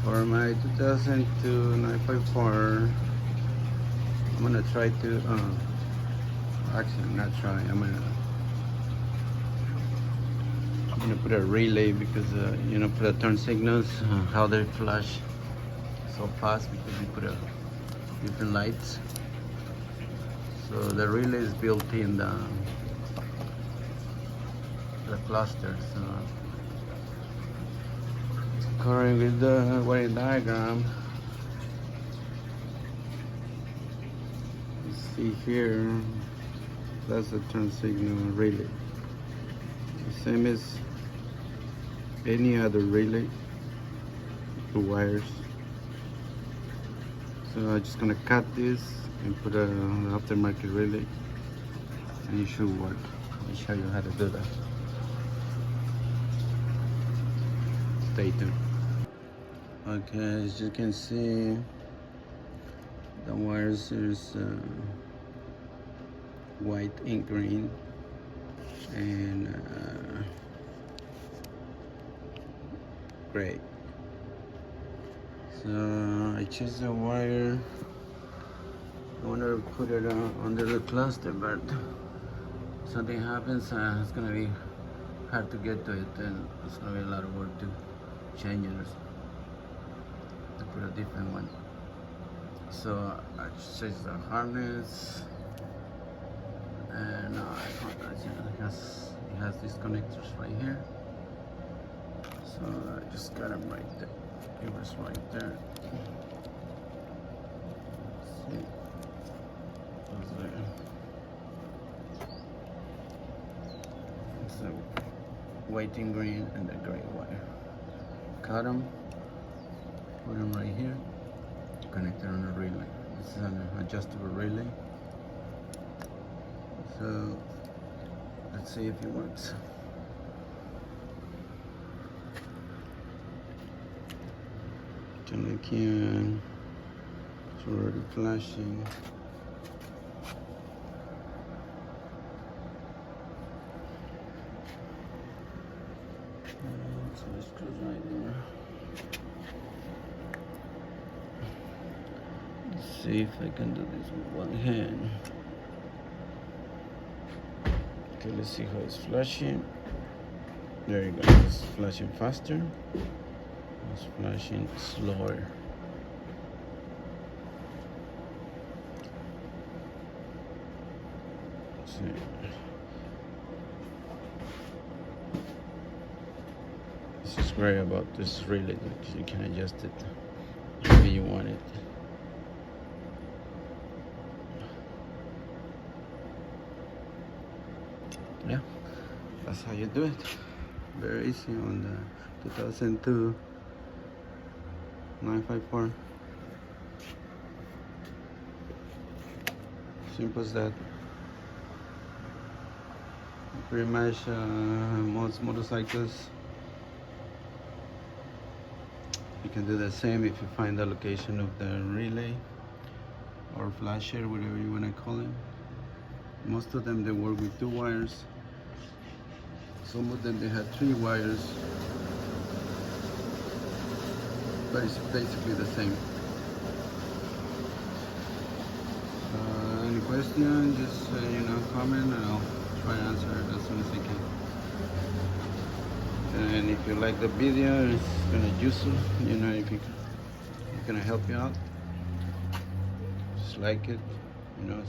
For my 2002 954, I'm gonna try to, actually not try, I'm gonna put a relay because, put a turn signals, how they flash so fast because we put a different lights. So the relay is built in the cluster. So according with the wiring diagram, you see here, that's the turn signal relay. The same as any other relay, the wires. So I'm just gonna cut this and put an aftermarket relay, and it should work. I'll show you how to do that. Stay tuned. Okay, as you can see, the wires is white and green, and gray. So I choose the wire. I want to put it under the cluster, but something happens. It's gonna be hard to get to it, and it's gonna be a lot of work to change it, to put a different one. So I change the harness, and it has these connectors right here. So I just got them right there. It was right there. Let's see. It was there. It's the white and green and the gray wire. Cut them. Put them right here. Connect it on a relay. This is an adjustable relay. So let's see if it works. Turn the key on. It's already flashing. So it screws right there. Let's see if I can do this with one hand. Okay, let's see how it's flashing. There you go. It's flashing faster. It's flashing slower. Let's see. This is great about this relay that you can adjust it however you want it. Yeah, that's how you do it. Very easy on the 2002 954. Simple as that. Pretty much most motorcycles, you can do the same if you find the location of the relay or flasher, whatever you want to call it. Most of them, they work with 2 wires. Some of them, they have 3 wires, but it's basically the same. Any question, just comment, and I'll try to answer it as soon as I can. And if you like the video, it's gonna useful, if it's gonna help you out, just like it,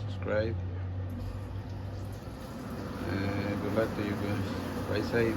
subscribe, and good luck to you guys. Bye safe.